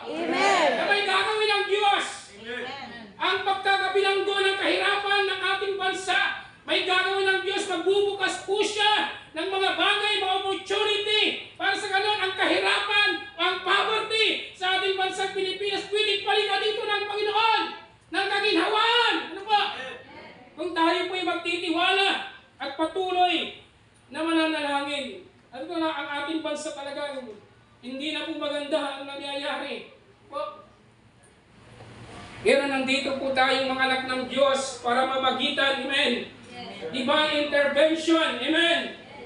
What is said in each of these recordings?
Amen. Na may gagawin ng Diyos. Ang pagkakabilanggo ng kahirapan ng ating bansa, may gagawin ng Diyos. Magbubukas po siya ng mga bagay, mga opportunity para sa ganun ang kahirapan, ang poverty sa ating bansang Pilipinas pwedeng palitan dito ng Panginoon ng kaginhawaan. Ano po? Kung tayo po'y magtitiwala at patuloy na mananalangin. Ano po na ang ating bansa talagang hindi na po maganda ang nangyayari. Po. Pero nandito po tayong mga anak ng Diyos para mamagitan. Amen. Divine intervention. Amen.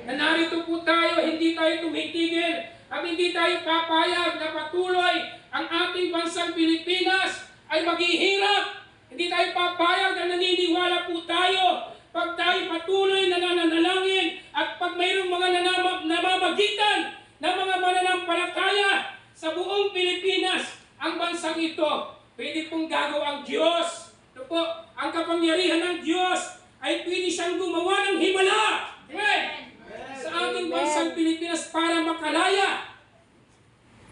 Na narito po tayo, hindi tayo tumitigil at hindi tayo papayag na patuloy ang ating bansang Pilipinas ay maghihirap. Hindi tayo papayag na naniniwala po tayo pag tayo patuloy na nananalangin at pag mayroong mga namamagitan na mga mananampalataya sa buong Pilipinas, ang bansang ito, pwede pong gagawa ang Diyos. Ito po, ang kapangyarihan ng Diyos ay pwede siyang gumawa ng himala. Amen. Sa ating bansang Pilipinas para makalaya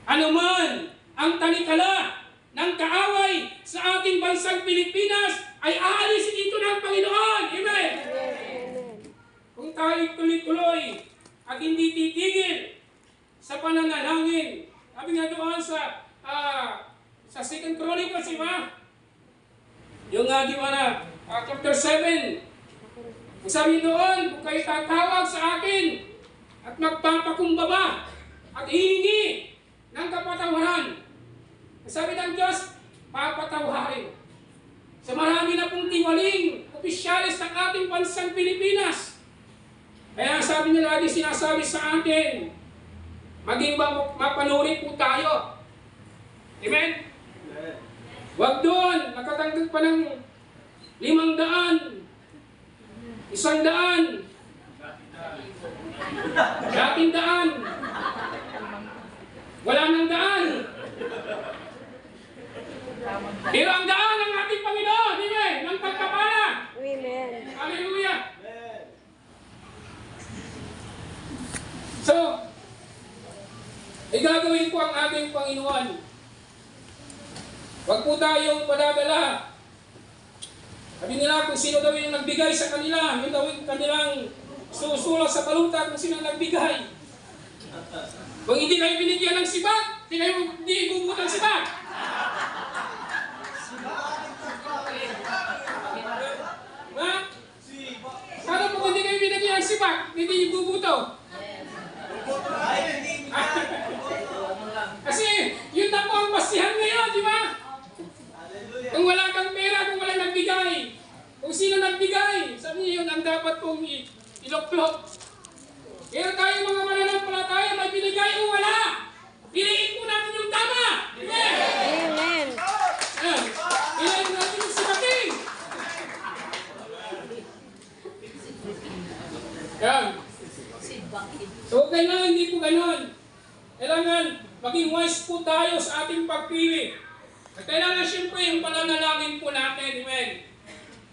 anuman ang talikala ng kaaway sa ating bansang Pilipinas ay aalisin dito ng Panginoon. Amen. Kung tayo tuloy-tuloy at hindi titigil sa pananalangin, sabi nga doon sa 2 Chronicles, diba? Yung di ba na, chapter 7, sabi doon, kung kayo tatawag sa akin at magpapakumbaba at hihingi ng kapatawaran, sabi ng Diyos, papatawarin. Sa marami na pong tiwaling opisyalis ng ating bansang Pilipinas. Kaya sabi niya lagi sinasabi sa atin, maging mapanuri po tayo. Amen? Huwag doon, nakatanggap pa ng 500, 100, 100, wala nang daan. Pero ang daan ng ating Panginoon, amen, ng pagkapala. Amen. Hallelujah. So, gagawin po ang ating Panginoon. Huwag po tayong padadala. Sabi nila kung sino daw yung nagbigay sa kanila, yun daw yung kanilang susulat sa baluta kung sino nagbigay. Kung hindi kayo binigyan ng sibak, hindi ibubut ang sibak. Ha? Paano kung hindi kayo binigyan ng sibak, hindi ibubuto? Kasi yun na po ang basihan ngayon, di ba? Kung wala kang pera, kung wala nagbigay, kung sino nagbigay, sabi niyo yun ang dapat pong iloklok. Pero tayo mga mananampalataya, may binigay o wala. Piliin po natin yung tama. Amen. Amen. Piliin natin yung sibating. Yan. So kailangan hindi po ganon. Kailangan maging wise po tayo sa ating pagpili. At kailangan siyempre yung pananalangin po natin. Amen.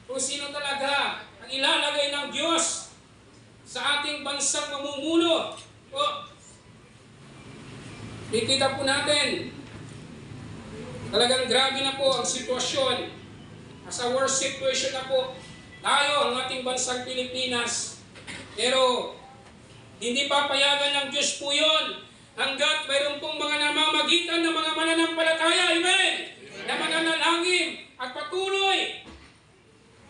Kung sino talaga ang ilalagay ng Diyos sa ating bansang mamumuno. O, ikita po natin, talagang grabe na po ang sitwasyon. Nasa worst situation na po tayo, ang ating bansang Pilipinas. Pero, hindi papayagan ng Diyos po yun hanggat mayroon pong mga namamagitan ng mga mananampalataya. Amen! Na mananalangin at patuloy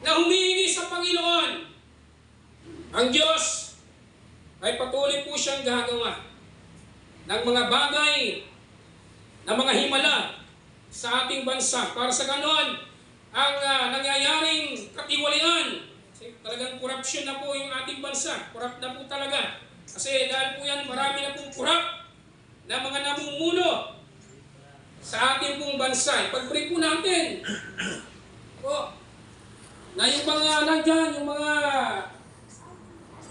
na humihingi sa Panginoon. Ang Diyos ay patuloy po siyang gagawa ng mga bagay na mga himala sa ating bansa. Para sa ganon, ang nangyayaring katiwalian, talagang korupsyon na po yung ating bansa. Korrupt na po talaga. Kasi dahil po yan, marami na pong korrupt na mga namumuno sa ating pong bansa. Ipag-pray po natin. O, na yung mga nandyan, yung mga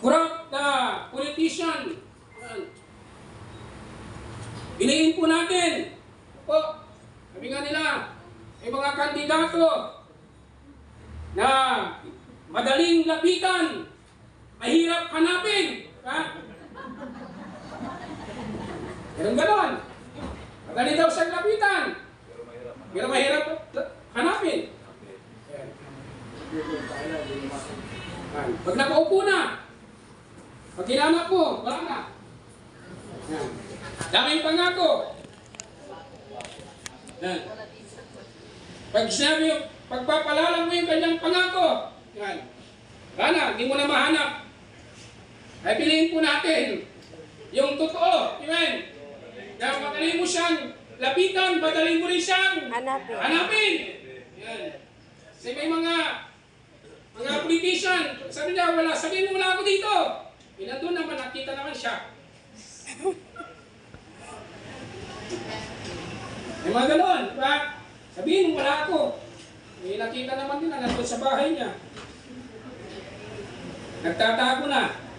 corrupt na politician, piliin po natin. Po, sabi nga nila, may mga kandidato na madaling lapitan, mahirap hanapin. Ha? Ganun ganon. Madali daw siyang lapitan. Pero mahirap hanapin. Pag nakaupo na, pag hinanap mo, wala na. Yan. Daming pangako. Yan. Pag sinabi yung, pagpapalalang mo yung kanyang pangako, yan. Wala, hindi mo na mahanap. Ay piliin po natin yung totoo. Amen. Kaya madali mo siyang lapitan, madali mo rin siyang hanapin. Yan. Kasi may mga politician, sabi niya, wala, sabihin mo wala ako dito. Doon naman, nakita naman siya. May mga ganon, diba? Sabihin mo wala ako. May nakita naman din na nandun sa bahay niya. Nagtatago na.